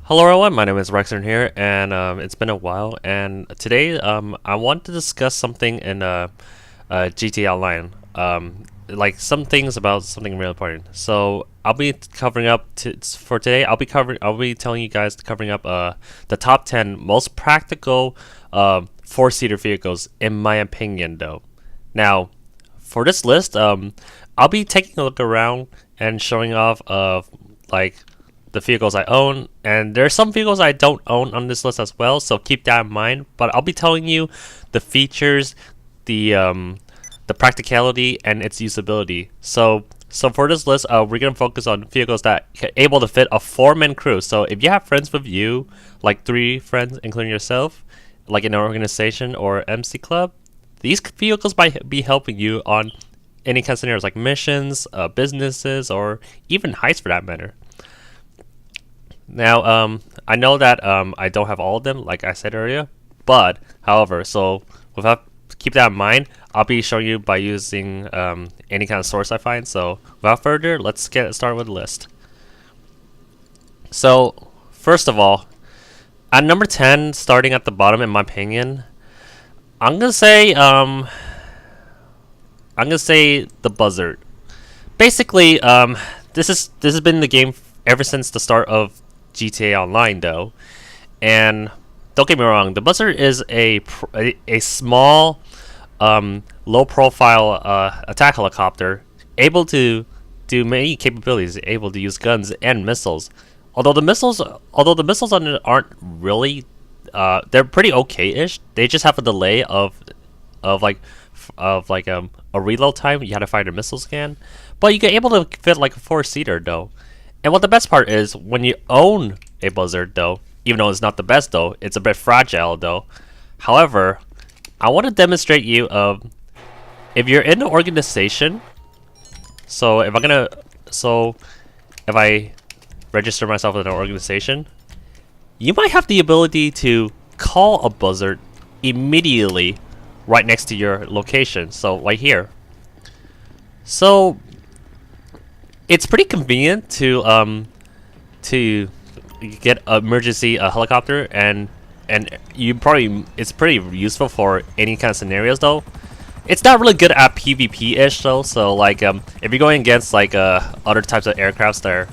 Hello everyone, my name is Raxern here, and it's been a while. And today, I want to discuss something in GTA Online, like some things about something really important. So I'll be covering up for today. I'll be telling you guys covering up the top 10 most practical four-seater vehicles in my opinion, though. Now, for this list, I'll be taking a look around and showing off like the vehicles I own, and there are some vehicles I don't own on this list as well, so keep that in mind. But I'll be telling you the features, the practicality, and its usability. So for this list, we're gonna focus on vehicles that are able to fit a four-man crew. So if you have friends with you, like 3 friends, including yourself, like in an organization or MC club, these vehicles might be helping you on any kind of scenarios like missions, businesses, or even heists for that matter. Now, I know that I don't have all of them, like I said earlier, but however, so without keep that in mind, I'll be showing you by using any kind of source I find. So without further, let's get started with the list. So first of all, at number 10, starting at the bottom, in my opinion, I'm gonna say the Buzzard. Basically, this has been the game ever since the start of GTA Online, though, and don't get me wrong, the Buzzard is a small, low-profile attack helicopter, able to do many capabilities, able to use guns and missiles. Although the missiles on it aren't really, they're pretty okay-ish. They just have a delay of like a reload time. You had to find a missile scan, but you get able to fit like a 4-seater though. And what the best part is, when you own a Buzzard though, even though it's not the best though, it's a bit fragile though. However, I want to demonstrate you if you're in an organization. So if I register myself in an organization, you might have the ability to call a Buzzard immediately right next to your location. So right here. So it's pretty convenient to get an emergency helicopter, and it's pretty useful for any kind of scenarios though. It's not really good at PvP-ish though, so like if you're going against like other types of aircrafts that are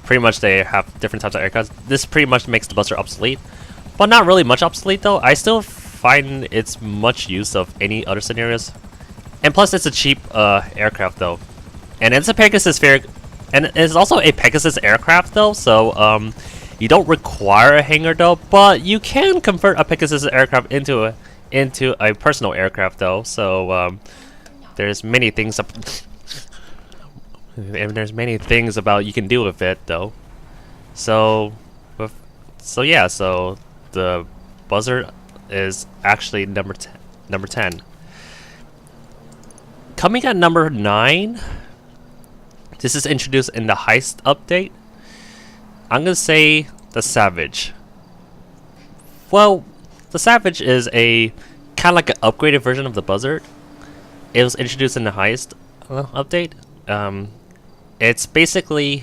pretty much, they have different types of aircrafts, this pretty much makes the Buzzard obsolete, but not really much obsolete though. I still find it's much use of any other scenarios, and plus it's a cheap aircraft though, and it's a Pegasus and it's also a Pegasus aircraft though, so you don't require a hangar though, but you can convert a Pegasus aircraft into a personal aircraft though. So there's many things about you can do with it though. So so the Buzzard is actually number 10. Coming at number 9. This is introduced in the Heist update. I'm gonna say the Savage. Well, the Savage is a kind of like an upgraded version of the Buzzard. It was introduced in the Heist update. It's basically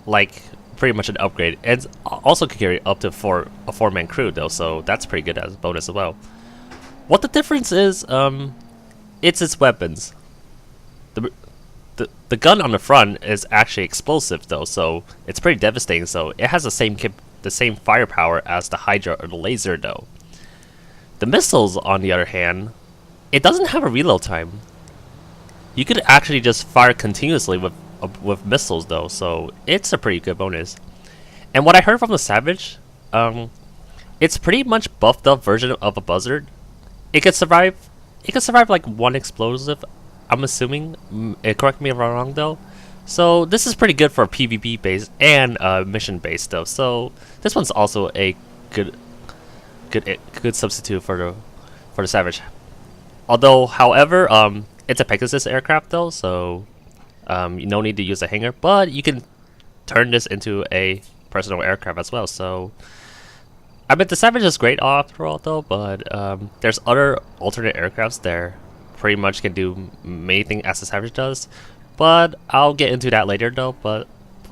like pretty much an upgrade. It also can carry up to a 4-man crew though, so that's pretty good as a bonus as well. What the difference is, it's its weapons. The gun on the front is actually explosive though, so it's pretty devastating. So it has the same firepower as the Hydra or the laser though. The missiles, on the other hand, it doesn't have a reload time. You could actually just fire continuously with missiles though, so it's a pretty good bonus. And what I heard from the Savage, it's pretty much buffed up version of a Buzzard. It could survive like 1 explosive, I'm assuming. Correct me if I'm wrong though. So this is pretty good for PvP based and mission based though. So this one's also a good substitute for the Savage. Although, however, it's a Pegasus aircraft though, so you no need to use a hangar, but you can turn this into a personal aircraft as well. So I mean, the Savage is great after all though, but there's other alternate aircrafts there pretty much can do many things as the Savage does, but I'll get into that later though. But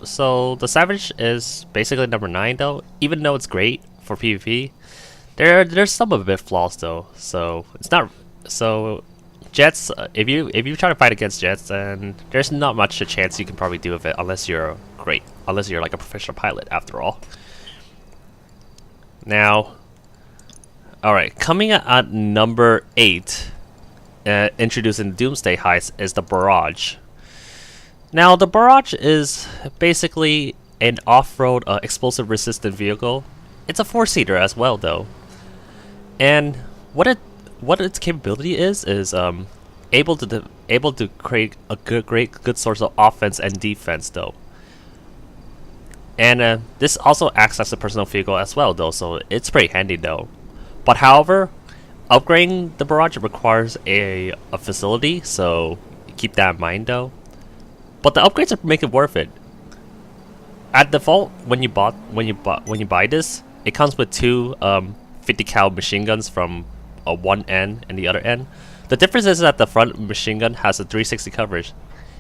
so the Savage is basically number 9 though. Even though it's great for PvP, there's some of a bit flaws though. So it's not so jets. If you try to fight against jets, then there's not much a chance you can probably do with it unless you're great, unless you're like a professional pilot after all. Now, all right, coming at number 8, introducing Doomsday Heist is the Barrage. Now, the Barrage is basically an off-road explosive resistant vehicle. It's a 4-seater as well, though. And what its capability is able to create a good source of offense and defense, though. And this also acts as a personal vehicle as well, though, so it's pretty handy, though. But however, upgrading the Barrage requires a facility, so keep that in mind, though. But the upgrades make it worth it. At default, when you buy this, it comes with 2 50 cal machine guns from one end and the other end. The difference is that the front machine gun has a 360 coverage,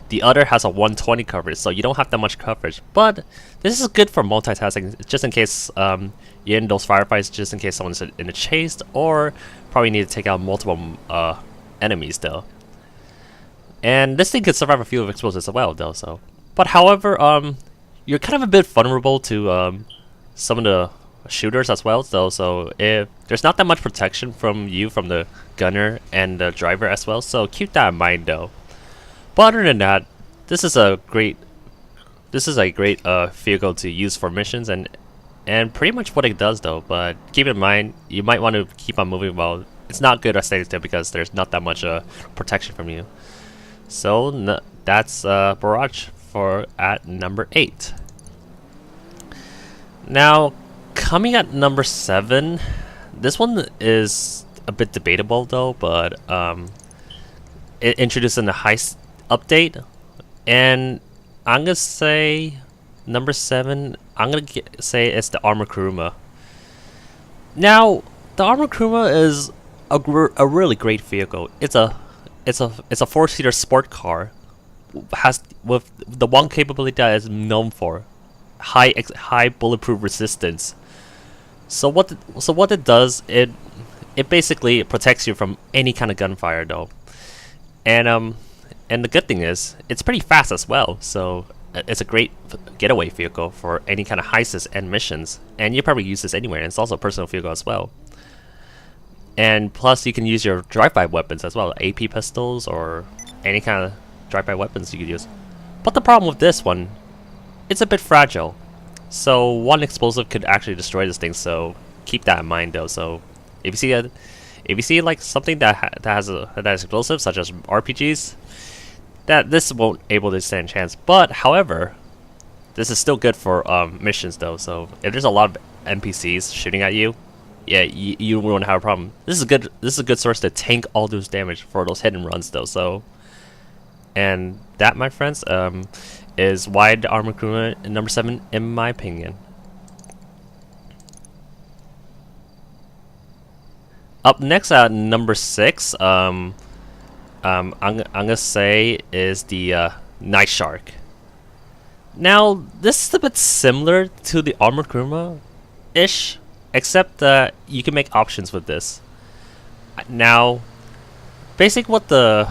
the other has a 120 coverage, so you don't have that much coverage. But this is good for multitasking, just in case you're in those firefights, just in case someone's in a chase, or probably need to take out multiple enemies, though. And this thing could survive a few of explosives as well, though. So, but however, you're kind of a bit vulnerable to some of the shooters as well, though. So if there's not that much protection from the gunner and the driver as well, so keep that in mind, though. But other than that, this is a great vehicle to use for missions and pretty much what it does, though. But keep in mind, you might want to keep on moving. Well, it's not good at staying still because there's not that much protection from you. So that's Barrage for at number 8. Now, coming at number 7, this one is a bit debatable, though. But it introduced in the heist update, and I'm gonna say number 7. I'm gonna say it's the Armored Karuma. Now, the Armored Karuma is a really great vehicle. It's a 4-seater sport car, has with the one capability that is known for high bulletproof resistance. So what it does, it basically protects you from any kind of gunfire, though. And the good thing is it's pretty fast as well. So it's a great getaway vehicle for any kind of heists and missions, and you probably use this anywhere. And it's also a personal vehicle as well. And plus, you can use your drive-by weapons as well, AP pistols or any kind of drive-by weapons you could use. But the problem with this one, it's a bit fragile. So one explosive could actually destroy this thing. So keep that in mind, though. So if you see like something that has explosives, such as RPGs, that this won't able to stand a chance. But however, this is still good for missions, though. So if there's a lot of NPCs shooting at you, yeah, you won't have a problem. This is a good source to tank all those damage for those hit and runs, though. So, and that, my friends, is why the Armored Karuma number 7 in my opinion. Up next at number 6, I'm gonna say is the Night Shark. Now, this is a bit similar to the Armored Karuma-ish, except that you can make options with this. Now, basically, what the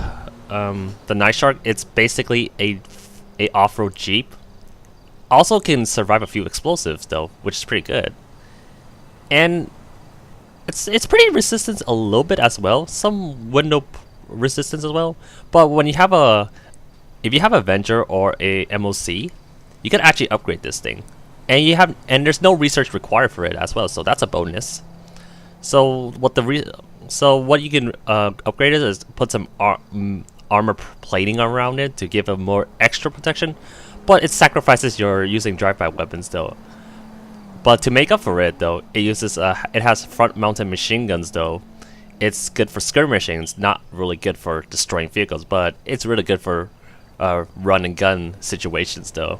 Night Shark, it's basically a off-road jeep. Also can survive a few explosives, though, which is pretty good. And it's pretty resistant a little bit as well. Some window resistance as well. But when you have if you have a Avenger or a MOC, you can actually upgrade this thing. And there's no research required for it as well, so that's a bonus. So what you can upgrade it is put some armor plating around it to give it more extra protection, but it sacrifices your using drive-by weapons, though. But to make up for it, though, it has front-mounted machine guns, though. It's good for skirmishing. It's not really good for destroying vehicles, but it's really good for run and gun situations, though.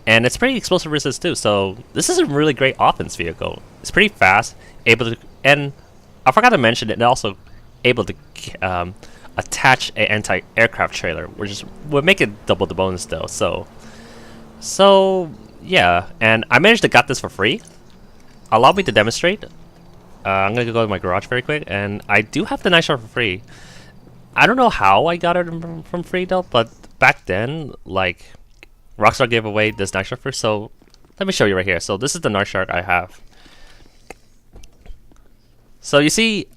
And it's pretty explosive resist too, so this is a really great offense vehicle. It's pretty fast, and I forgot to mention it also able to attach an anti-aircraft trailer, which would make it double the bonus, though. So So yeah, and I managed to get this for free. Allow me to demonstrate. I'm gonna go to my garage very quick, and I do have the night shark for free. I don't know how I got it from free though, but back then, like, Rockstar gave away this night shark first. So let me show you right here. So this is the night shark I have. So you see,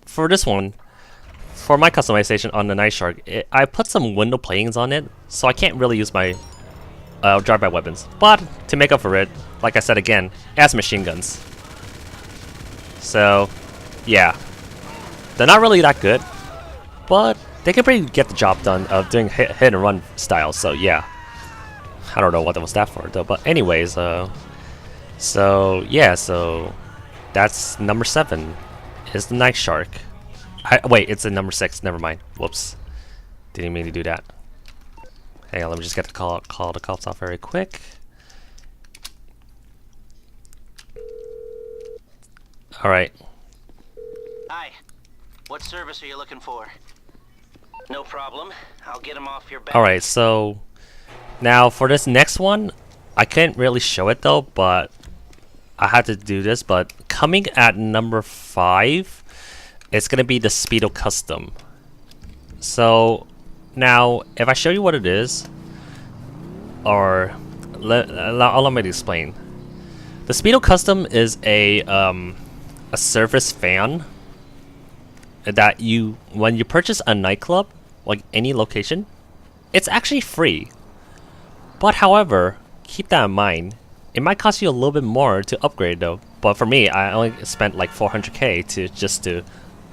for this one, for my customization on the night shark, I put some window planes on it, so I can't really use my drive-by weapons. But to make up for it, like I said again, it has machine guns. So yeah, they're not really that good, but they can pretty get the job done of doing hit and run style. So yeah, I don't know what that was that for though. But anyways, so yeah, so that's number 7 is the night shark. Wait, it's a number 6. Never mind. Whoops, didn't mean to do that. Hey, let me just get the call the cops off very quick. All right. Hi. What service are you looking for? No problem. I'll get him off your back. All right. So now for this next one, I can't really show it though, but I had to do this. But coming at number 5, it's gonna be the Speedo Custom. So now, if I show you what it is, or allow me to explain. The Speedo Custom is a service fan that when you purchase a nightclub, like any location, it's actually free. But however, keep that in mind, it might cost you a little bit more to upgrade though. But for me, I only spent like 400k to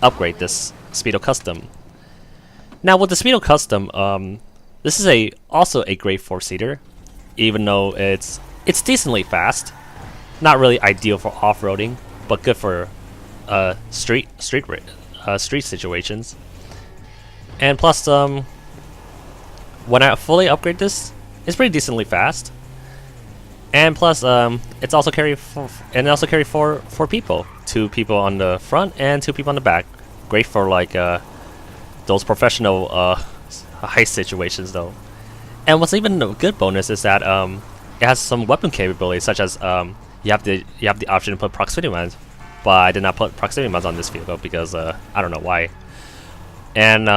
upgrade this Speedo Custom. Now with the Speedo Custom, this is also a great 4-seater, even though it's decently fast. Not really ideal for off-roading, but good for street situations. And plus, when I fully upgrade this, it's pretty decently fast. And plus, it's also carry four people, 2 people on the front and 2 people on the back. Great for like those professional heist situations though. And what's even a good bonus is that it has some weapon capabilities, such as you have the option to put proximity mines, but I did not put proximity mines on this vehicle because I don't know why. And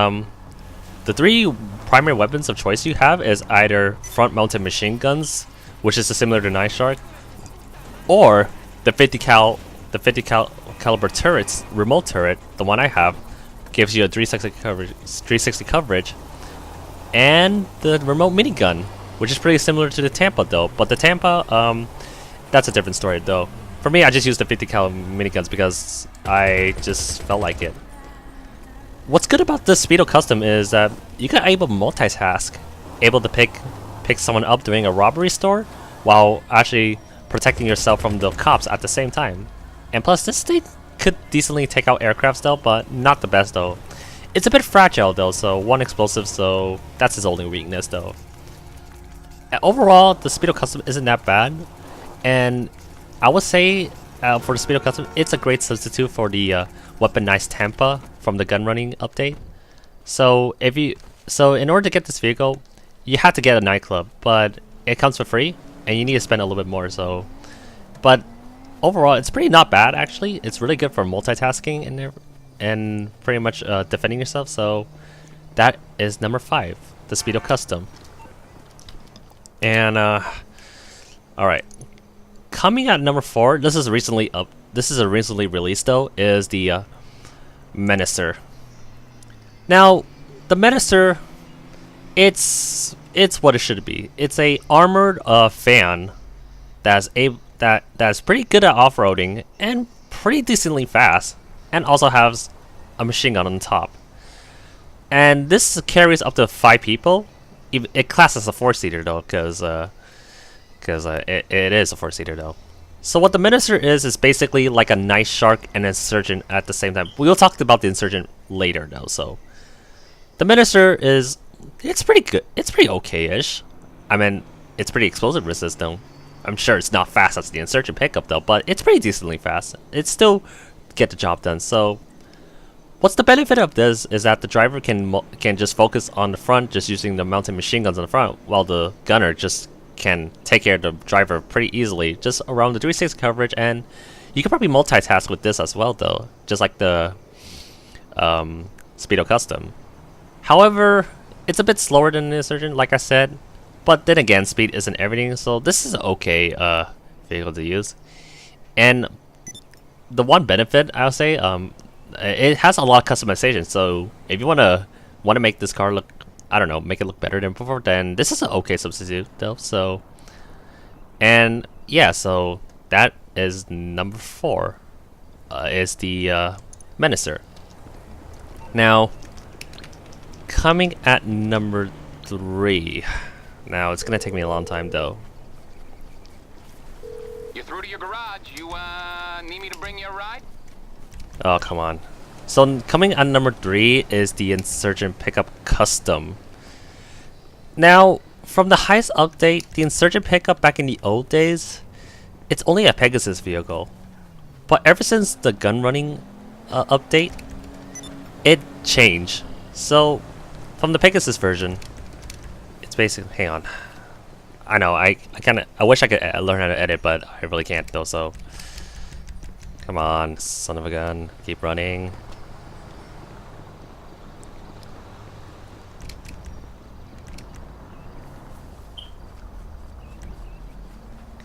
the 3 primary weapons of choice you have is either front-mounted machine guns, which is similar to Night Shark, or the 50 caliber turrets, remote turret. The one I have gives you a 360 coverage, and the remote minigun, which is pretty similar to the Tampa though. But the Tampa, that's a different story though. For me, I just used the 50 cal miniguns because I just felt like it. What's good about this Speedo Custom is that you can able to multitask, able to pick someone up during a robbery store while actually protecting yourself from the cops at the same time. And plus, this thing could decently take out aircrafts though, but not the best though. It's a bit fragile though, so 1 explosive, so that's his only weakness though. Overall, the Speedo Custom isn't that bad, and I would say for the Speedo Custom, it's a great substitute for the weaponized Tampa from the gun running update. So in order to get this vehicle, you have to get a nightclub, but it comes for free, and you need to spend a little bit more. So, but overall, it's pretty not bad actually. It's really good for multitasking in there and pretty much defending yourself. So that is number 5, the Speedo Custom. And all right, coming at number 4, this is a recently released though, is the Menacer. Now the Menacer, it's what it should be. It's a armored fan that's pretty good at off-roading and pretty decently fast, and also has a machine gun on top. And this carries up to 5 people. It classes as a 4-seater though, because it is a 4-seater though. So what the Menacer is basically like a Night Shark and Insurgent at the same time. We'll talk about the Insurgent later though. So the Menacer it's pretty good. It's pretty okay-ish. I mean, it's pretty explosive resistant. I'm sure it's not fast as the Insurgent pickup though, but it's pretty decently fast. It still get the job done. So what's the benefit of this is that the driver can just focus on the front, just using the mounted machine guns on the front, while the gunner just can take care of the driver pretty easily, just around the 360 coverage, and you can probably multitask with this as well though, just like the Speedo Custom. However, it's a bit slower than the Insurgent, like I said, but then again, speed isn't everything, so this is an okay vehicle to use. And the one benefit, I'll say, it has a lot of customization, so if you want to make this car look, I don't know, make it look better than before, then this is an okay substitute though. So, and yeah, so that is number 4, is the Menacer. Now, coming at number 3. Now, it's gonna take me a long time though. You're through to your garage. You need me to bring you a ride? Oh, come on. So coming at number 3 is the Insurgent Pickup Custom. Now, from the highest update, the Insurgent Pickup back in the old days, it's only a Pegasus vehicle. But ever since the gun running update, it changed. So, from the Pegasus version, it's basically, hang on. I know, I wish I could learn how to edit, but I really can't though, so. Come on, son of a gun, keep running.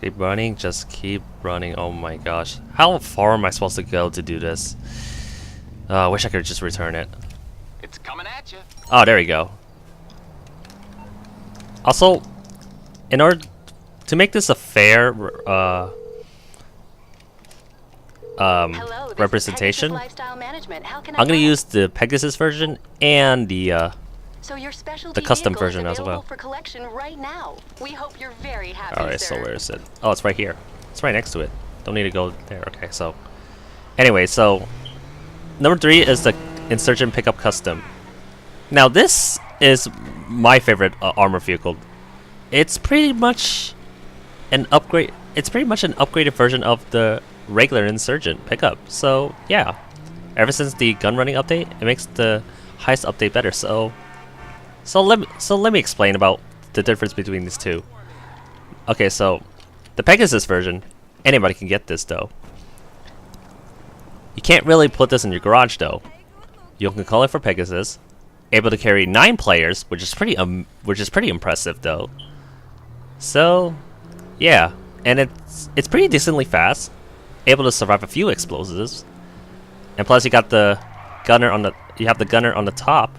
Keep running, just keep running. Oh my gosh. How far am I supposed to go to do this? I wish I could just return it. It's coming at you. Oh, there we go. Also, in order to make this a fair Hello, representation, Lifestyle Management. How can I I'm gonna help? use the Pegasus version and the So your specialty custom vehicle version is as available well. for collection right now. We hope you're very happy, Alright, so sir. where is it? Oh, it's right here. It's right next to it. Don't need to go there. Okay, so anyway, so number 3 is the Insurgent Pickup Custom. Now this is my favorite armor vehicle. It's pretty much an upgrade. It's pretty much an upgraded version of the regular Insurgent Pickup. So yeah, ever since the gun running update, it makes the highest update better. So let me explain about the difference between these two. Okay, so the Pegasus version, anybody can get this though. You can't really put this in your garage though. You can call it for Pegasus. Able to carry 9 players, which is pretty impressive though. So yeah, and it's pretty decently fast. Able to survive a few explosives, and plus you got the gunner on the top.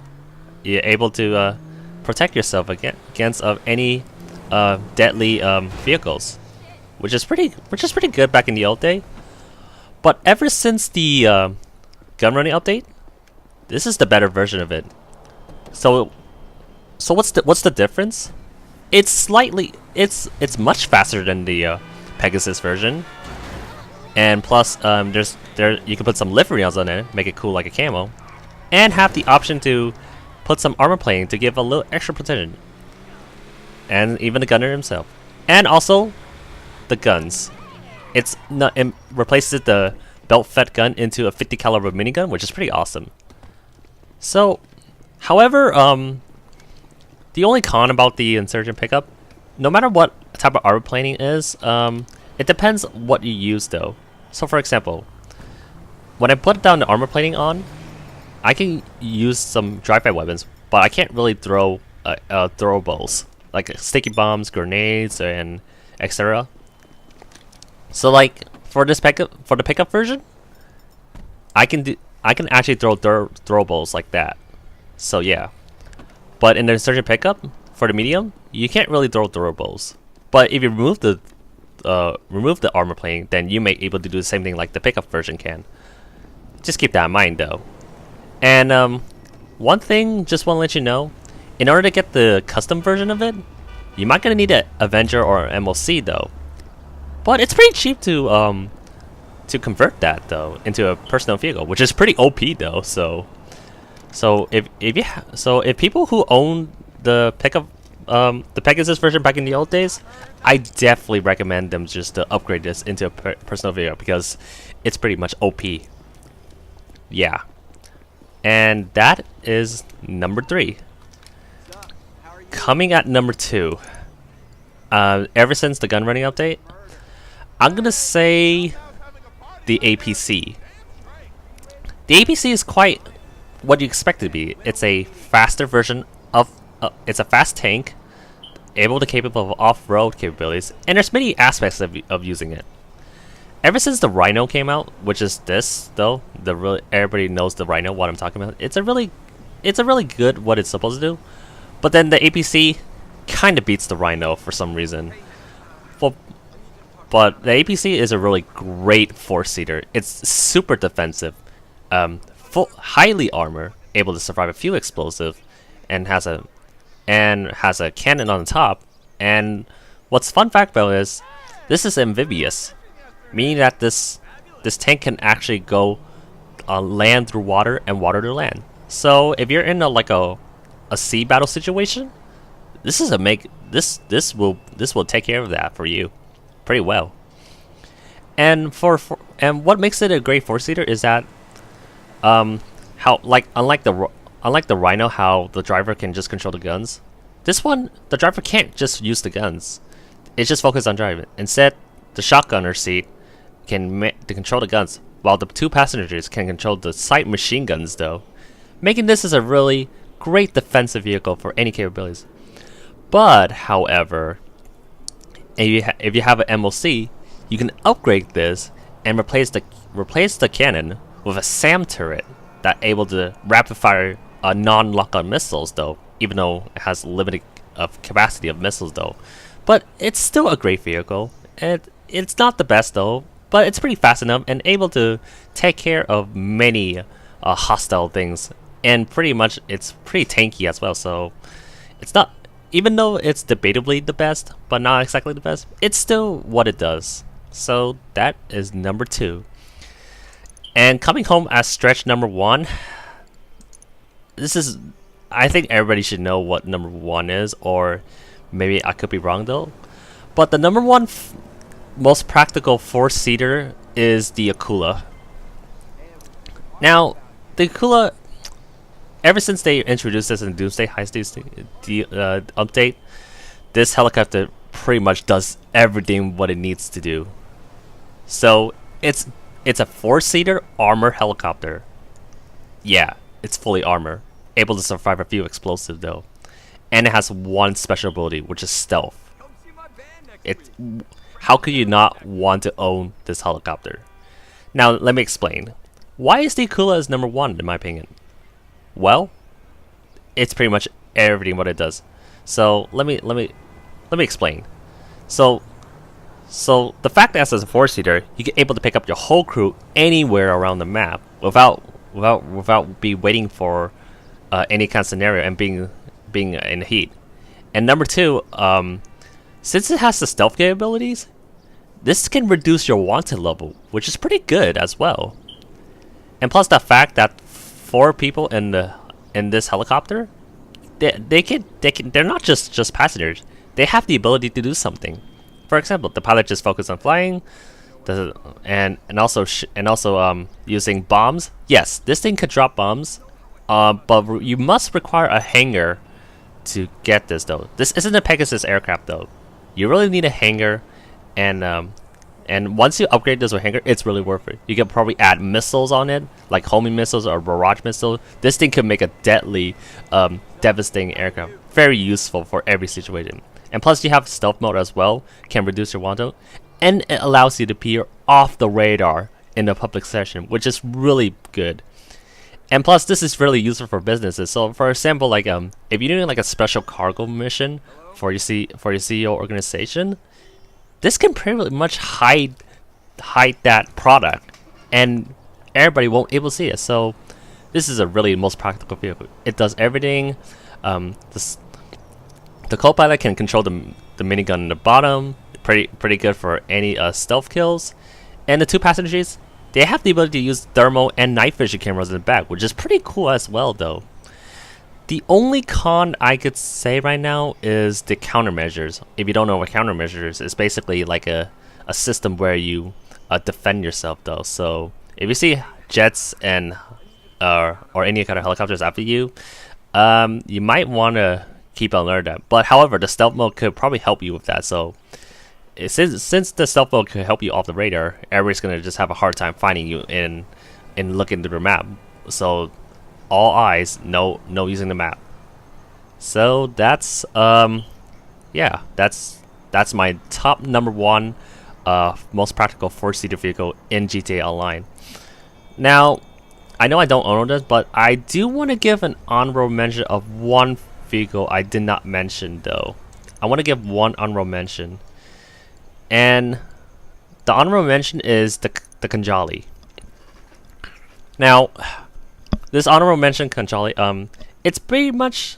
You're able to protect yourself against any deadly vehicles, which is pretty good back in the old day. But ever since the gun running update, this is the better version of it. So what's the difference? It's much faster than the Pegasus version, and plus you can put some livery on it, make it cool like a camo, and have the option to put some armor plating to give a little extra protection, and even the gunner himself, and also the guns. It replaces the belt-fed gun into a 50 caliber minigun, which is pretty awesome. So, however, the only con about the Insurgent Pickup, no matter what type of armor plating is, it depends what you use though. So for example, when I put down the armor plating on, I can use some drive-by weapons, but I can't really throw throwables like sticky bombs, grenades, and etc. So like for the pickup version, I can actually throw throwables like that. So yeah, but in the Insurgent Pickup for the medium, you can't really throw throwables. But if you remove the armor plating, then you may be able to do the same thing like the pickup version can. Just keep that in mind though. And one thing, just want to let you know, in order to get the custom version of it, you might gonna need an Avenger or an MOC though. But it's pretty cheap to convert that though into a personal vehicle, which is pretty OP though. So if people who own the Pegasus version back in the old days, I definitely recommend them just to upgrade this into a personal vehicle because it's pretty much OP. Yeah. And that is number 3. Coming at number 2, ever since the gun running update, I'm gonna say the APC. The APC is quite what you expect it to be. It's a faster version of. It's a fast tank, capable of off-road capabilities, and there's many aspects of using it. Ever since the Rhino came out, which is this though, everybody knows the Rhino, what I'm talking about. It's a really good what it's supposed to do, but then the APC kind of beats the Rhino for some reason. But the APC is a really great four-seater. It's super defensive, highly armor, able to survive a few explosive, and has a cannon on the top. And what's fun fact about it is this is amphibious, meaning that this tank can actually go land through water and water to land. So if you're in a sea battle situation, this will take care of that for you pretty well. And what makes it a great four-seater is that unlike the Rhino, how the driver can just control the guns, this one the driver can't just use the guns. It's just focused on driving. Instead, the shotgunner seat can control the guns, while the two passengers can control the sight machine guns though, making this as a really great defensive vehicle for any capabilities. But however, if you have an MOC, you can upgrade this and replace the cannon with a SAM turret that able to rapid fire non-lock-on missiles though, even though it has limited capacity of missiles though. But it's still a great vehicle. It's not the best though, but it's pretty fast enough and able to take care of many hostile things. And pretty much it's pretty tanky as well, so it's not, even though it's debatably the best, but not exactly the best, it's still what it does. So that is number 2. And coming home as stretch number 1, I think everybody should know what number 1 is, or maybe I could be wrong though. But the number 1 most practical 4-seater is the Akula. Now, the Akula, ever since they introduced this in Doomsday Heist update, this helicopter pretty much does everything what it needs to do. So it's a 4-seater armor helicopter. Yeah, it's fully armor, able to survive a few explosives though, and it has one special ability, which is stealth. How could you not want to own this helicopter? Now let me explain. Why is the Akula as number 1 in my opinion? Well, it's pretty much everything what it does. So let me explain. So the fact that it's a 4-seater, you get able to pick up your whole crew anywhere around the map without be waiting for any kind of scenario and being in the heat. And number 2, since it has the stealth capabilities, this can reduce your wanted level, which is pretty good as well. And plus the fact that 4 people in this helicopter, they're not just passengers. They have the ability to do something. For example, the pilot just focuses on flying, and also using bombs. Yes, this thing could drop bombs, but you must require a hangar to get this though. This isn't a Pegasus aircraft though. You really need a hangar, and once you upgrade this with hangar, it's really worth it. You can probably add missiles on it, like homing missiles or barrage missiles. This thing can make a deadly, devastating aircraft. Very useful for every situation. And plus you have stealth mode as well, can reduce your wanted, and it allows you to appear off the radar in a public session, which is really good. And plus this is really useful for businesses. So for example, like if you're doing like a special cargo mission for your CEO organization, this can pretty much hide that product, and everybody won't able to see it. So this is a really most practical vehicle. It does everything. The co-pilot can control the minigun in the bottom, pretty good for any stealth kills. And the 2 passengers, they have the ability to use thermal and night vision cameras in the back, which is pretty cool as well though. The only con I could say right now is the countermeasures. If you don't know what countermeasures is, it's basically like a system where you defend yourself though. So if you see jets and or any kind of helicopters after you, you might want to keep on learning that. But however, the stealth mode could probably help you with that. So since the stealth mode could help you off the radar, everybody's gonna just have a hard time finding you in looking through the map. So all eyes, no using the map. So that's yeah, that's my top number one most practical four-seater vehicle in GTA Online. Now, I know I don't own this, but I do want to give an honorable mention of one vehicle I did not mention though. I want to give one honorable mention, and the honorable mention is the Kanjali. Now, this honorable mention Kanjali, it's pretty much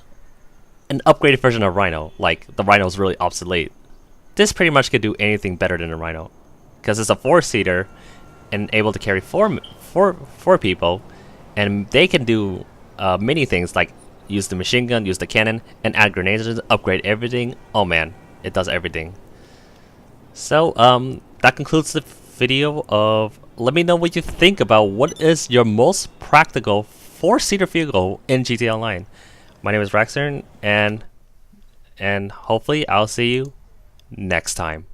an upgraded version of Rhino. Like, the Rhino is really obsolete. This pretty much could do anything better than a Rhino, because it's a four-seater and able to carry four people, and they can do many things like use the machine gun, use the cannon, and add grenades, upgrade everything. Oh man, it does everything. So that concludes the video of. Let me know what you think about what is your most practical four-seater vehicle in GTA Online. My name is Raxern, and hopefully I'll see you next time.